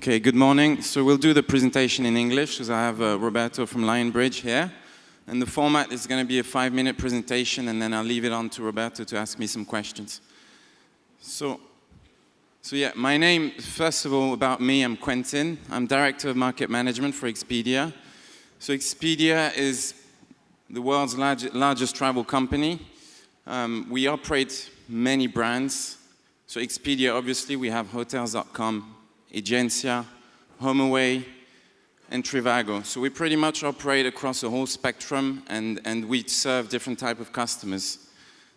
Okay, good morning. So we'll do the presentation in English because I have Roberto from Lionbridge here. And the format is going to be a 5-minute presentation, and then I'll leave it on to Roberto to ask me some questions. So yeah, my name, first of all, about me, I'm Quentin. I'm Director of Market Management for Expedia. So Expedia is the world's largest travel company. We operate many brands. So Expedia, obviously, we have hotels.com, Agencia, HomeAway, and Trivago. So we pretty much operate across the whole spectrum, and we serve different type of customers.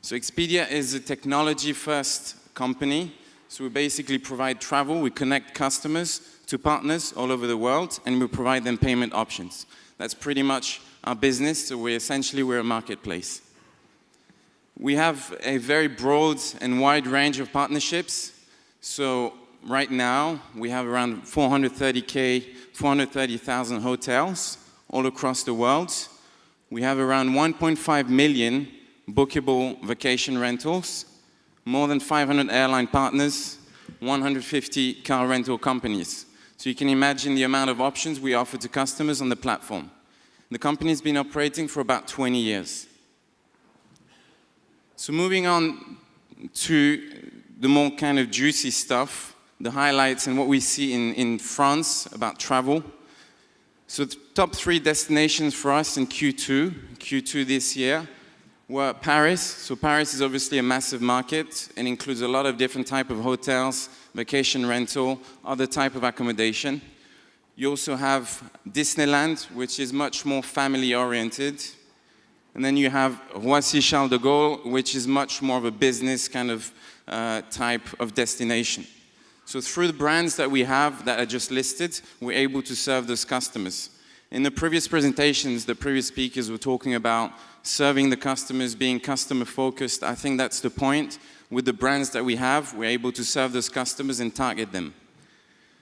So Expedia is a technology-first company. So we basically provide travel, we connect customers to partners all over the world, and we provide them payment options. That's pretty much our business, so we're a marketplace. We have a very broad and wide range of partnerships. So right now, we have around 430,000 hotels all across the world. We have around 1.5 million bookable vacation rentals, more than 500 airline partners, 150 car rental companies. So you can imagine the amount of options we offer to customers on the platform. The company's been operating for about 20 years. So moving on to the more kind of juicy stuff, the highlights and what we see in France about travel. So the top 3 destinations for us in Q2 this year, were Paris. So Paris is obviously a massive market and includes a lot of different type of hotels, vacation rental, other type of accommodation. You also have Disneyland, which is much more family-oriented. And then you have Roissy-Charles de Gaulle, which is much more of a business kind of type of destination. So through the brands that we have that I just listed, we're able to serve those customers. In the previous presentations, the previous speakers were talking about serving the customers, being customer-focused. I think that's the point. With the brands that we have, we're able to serve those customers and target them.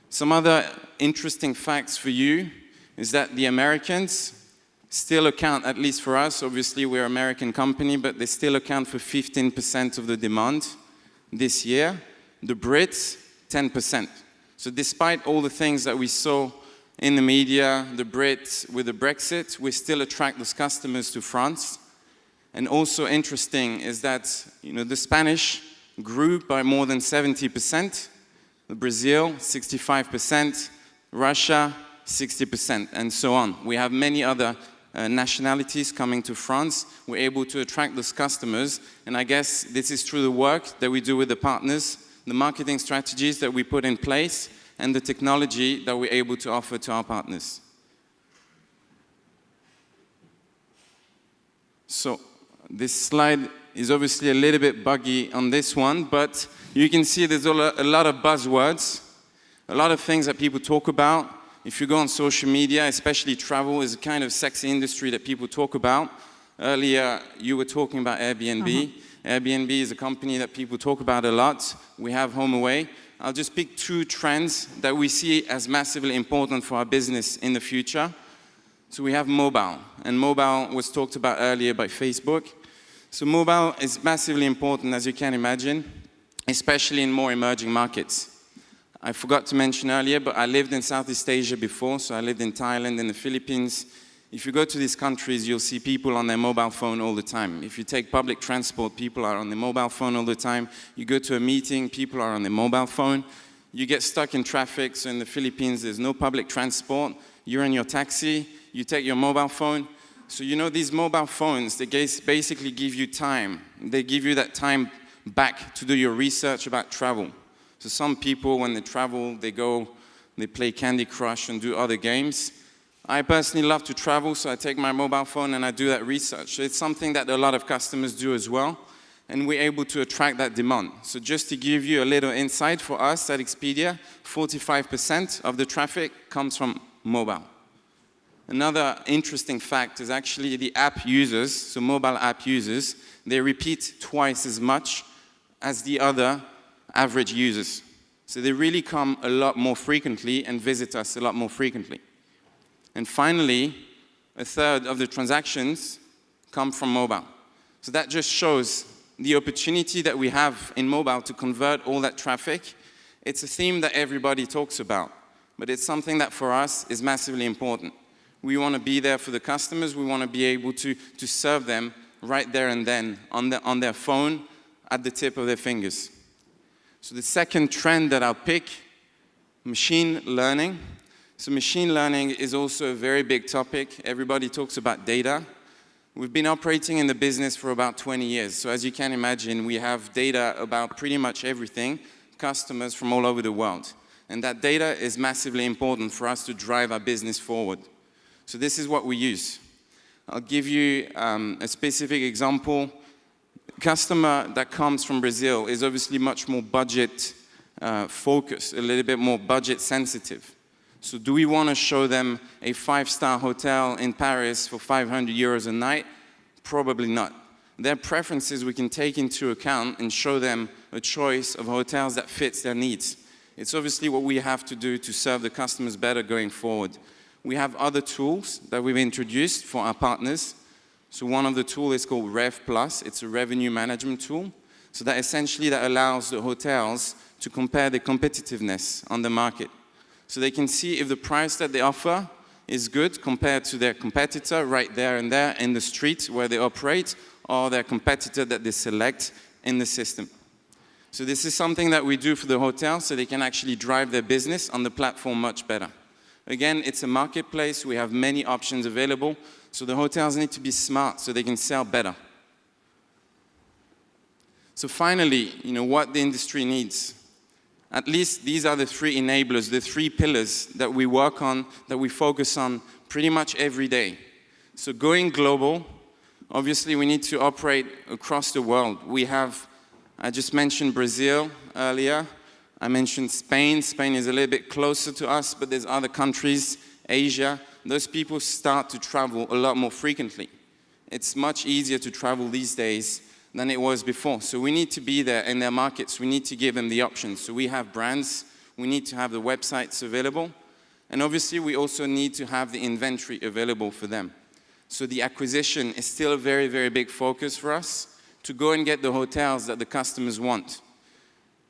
Some other interesting facts for you is that the Americans still account, at least for us, obviously we're an American company, but they still account for 15% of the demand this year. The Brits, 10%. So despite all the things that we saw in the media, the Brits with the Brexit, we still attract those customers to France. And also interesting is that the Spanish grew by more than 70%, the Brazil 65%, Russia 60%, and so on. We have many other nationalities coming to France. We're able to attract those customers, and I guess this is through the work that we do with the partners, the marketing strategies that we put in place, and the technology that we're able to offer to our partners. So this slide is obviously a little bit buggy on this one, but you can see there's a lot of buzzwords, a lot of things that people talk about. If you go on social media, especially travel is a kind of sexy industry that people talk about. Earlier, you were talking about Airbnb. Airbnb is a company that people talk about a lot. We have HomeAway. I'll just pick 2 trends that we see as massively important for our business in the future. So we have mobile, and mobile was talked about earlier by Facebook. So mobile is massively important, as you can imagine, especially in more emerging markets. I forgot to mention earlier, but I lived in Southeast Asia before, so I lived in Thailand and the Philippines. If you go to these countries, you'll see people on their mobile phone all the time. If you take public transport, people are on their mobile phone all the time. You go to a meeting, people are on their mobile phone. You get stuck in traffic, so in the Philippines, there's no public transport. You're in your taxi, you take your mobile phone. So these mobile phones, they basically give you time. They give you that time back to do your research about travel. So some people, when they travel, they play Candy Crush and do other games. I personally love to travel, so I take my mobile phone and I do that research. So it's something that a lot of customers do as well, and we're able to attract that demand. So just to give you a little insight for us at Expedia, 45% of the traffic comes from mobile. Another interesting fact is actually the app users, so mobile app users, they repeat twice as much as the other average users. So they really come a lot more frequently and visit us a lot more frequently. And finally, 1/3 of the transactions come from mobile. So that just shows the opportunity that we have in mobile to convert all that traffic. It's a theme that everybody talks about. but it's something that for us is massively important. We want to be there for the customers. We want to be able to serve them right there and then on their phone at the tip of their fingers. So the second trend that I'll pick, machine learning. So machine learning is also a very big topic. Everybody talks about data. We've been operating in the business for about 20 years. So as you can imagine, we have data about pretty much everything, customers from all over the world. And that data is massively important for us to drive our business forward. So this is what we use. I'll give you a specific example. A customer that comes from Brazil is obviously much more budget focused, a little bit more budget sensitive. So do we want to show them a 5-star hotel in Paris for 500 euros a night? Probably not. Their preferences we can take into account and show them a choice of hotels that fits their needs. It's obviously what we have to do to serve the customers better going forward. We have other tools that we've introduced for our partners. So one of the tools is called Rev Plus. It's a revenue management tool. So that essentially that allows the hotels to compare the competitiveness on the market. So they can see if the price that they offer is good compared to their competitor right there and there in the street where they operate, or their competitor that they select in the system. So this is something that we do for the hotels so they can actually drive their business on the platform much better. Again, it's a marketplace. We have many options available. So the hotels need to be smart so they can sell better. So finally, what the industry needs. At least these are the 3 enablers, the 3 pillars that we work on, that we focus on pretty much every day. So going global, obviously we need to operate across the world. I just mentioned Brazil earlier. I mentioned Spain. Spain is a little bit closer to us, but there's other countries, Asia. Those people start to travel a lot more frequently. It's much easier to travel these days than it was before. So we need to be there in their markets. We need to give them the options. So we have brands. We need to have the websites available. And obviously, we also need to have the inventory available for them. So the acquisition is still a very, very big focus for us to go and get the hotels that the customers want.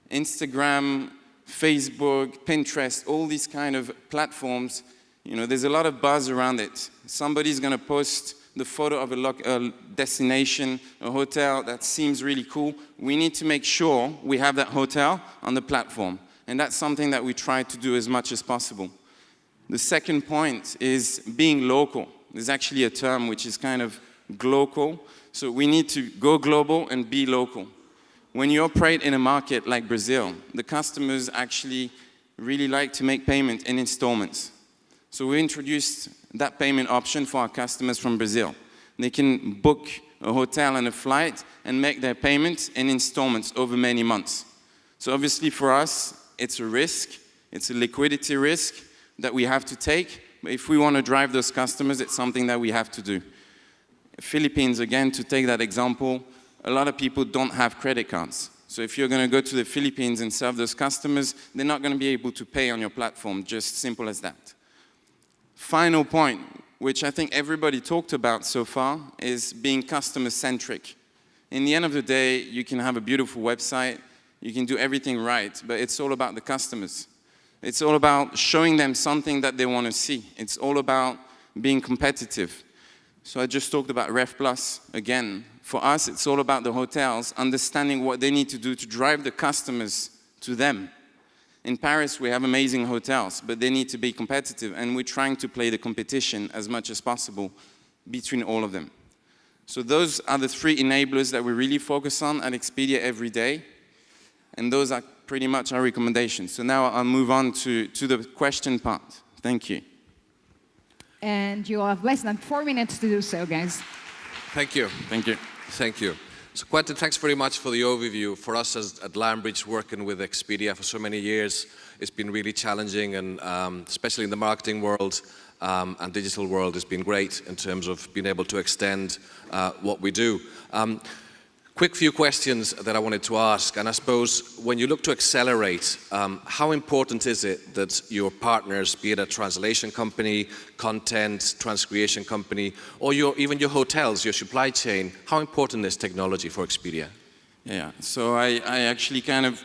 Instagram, Facebook, Pinterest, all these kind of platforms, there's a lot of buzz around it. Somebody's going to post the photo of a destination, a hotel that seems really cool. We need to make sure we have that hotel on the platform. And that's something that we try to do as much as possible. The second point is being local. There's actually a term which is kind of glocal. So we need to go global and be local. When you operate in a market like Brazil, the customers actually really like to make payment in installments. So we introduced that payment option for our customers from Brazil. They can book a hotel and a flight and make their payments in installments over many months. So obviously for us, it's a risk. It's a liquidity risk that we have to take. But if we want to drive those customers, it's something that we have to do. Philippines, again, to take that example, a lot of people don't have credit cards. So if you're going to go to the Philippines and serve those customers, they're not going to be able to pay on your platform, just simple as that. Final point, which I think everybody talked about so far, is being customer-centric. In the end of the day, you can have a beautiful website, you can do everything right, but it's all about the customers. It's all about showing them something that they want to see. It's all about being competitive. So I just talked about Rev Plus again. For us, it's all about the hotels, understanding what they need to do to drive the customers to them. In Paris, we have amazing hotels, but they need to be competitive, and we're trying to play the competition as much as possible between all of them. So those are the 3 enablers that we really focus on at Expedia every day, and those are pretty much our recommendations. So now I'll move on to the question part. Thank you. And you have less than 4 minutes to do so, guys. Thank you. Thank you. Thank you. So Quentin, thanks very much for the overview. For us at Lionbridge, working with Expedia for so many years, it's been really challenging, and especially in the marketing world and digital world, it's been great in terms of being able to extend what we do. Quick few questions that I wanted to ask, and I suppose when you look to accelerate, how important is it that your partners, be it a translation company, content, transcreation company, or even your hotels, your supply chain, how important is technology for Expedia? Yeah, so I actually kind of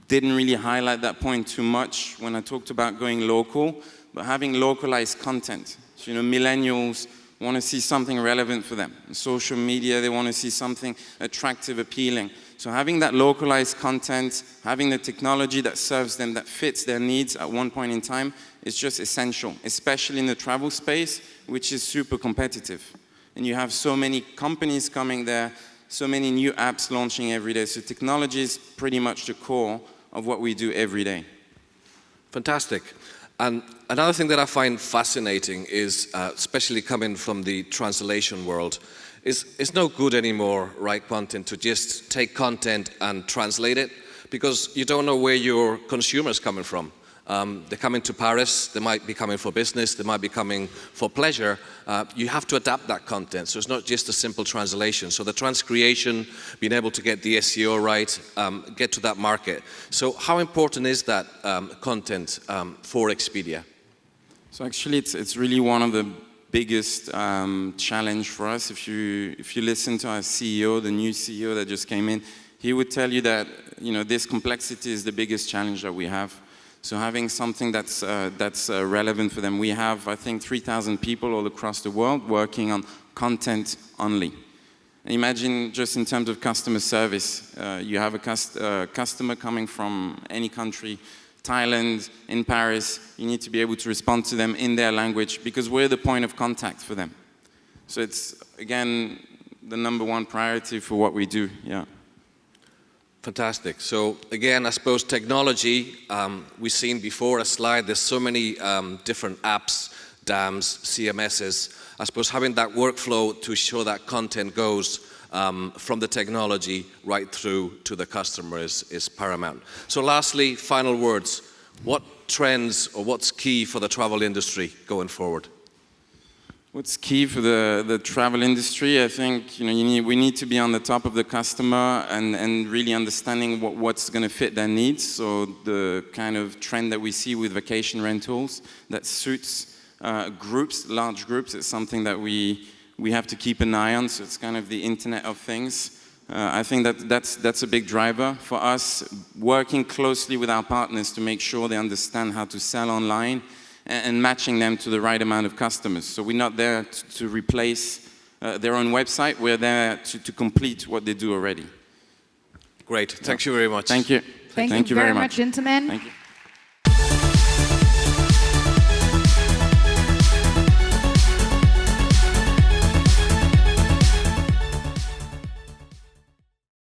didn't really highlight that point too much when I talked about going local, but having localized content. So, millennials want to see something relevant for them. In social media, they want to see something attractive, appealing. So having that localized content, having the technology that serves them, that fits their needs at one point in time, is just essential, especially in the travel space, which is super competitive. And you have so many companies coming there, so many new apps launching every day. So technology is pretty much the core of what we do every day. Fantastic. And another thing that I find fascinating is, especially coming from the translation world, it's no good anymore, right, Quentin, to just take content and translate it, because you don't know where your consumer's coming from. They're coming to Paris, they might be coming for business, they might be coming for pleasure. You have to adapt that content, so it's not just a simple translation. So the transcreation, being able to get the SEO right, get to that market. So how important is that content for Expedia? So actually, it's really one of the biggest challenge for us. If you listen to our CEO, the new CEO that just came in, he would tell you that this complexity is the biggest challenge that we have. So having something that's relevant for them. We have, I think, 3,000 people all across the world working on content only. And imagine just in terms of customer service, you have a customer coming from any country, Thailand, in Paris, you need to be able to respond to them in their language because we're the point of contact for them. So it's, again, the #1 priority for what we do, yeah. Fantastic. So again, I suppose technology, we've seen before a slide, there's so many different apps, DAMs, CMSs. I suppose having that workflow to ensure that content goes from the technology right through to the customer is paramount. So lastly, final words. What trends or what's key for the travel industry going forward? What's key for the travel industry, I think, we need to be on the top of the customer and really understanding what's going to fit their needs. So the kind of trend that we see with vacation rentals that suits groups, large groups, is something that we have to keep an eye on. So it's kind of the Internet of Things. I think that's a big driver for us, working closely with our partners to make sure they understand how to sell online and matching them to the right amount of customers. So we're not there to replace their own website, we're there to complete what they do already. Great, thank you very much. Thank you. Thank you very much, gentlemen. Thank you.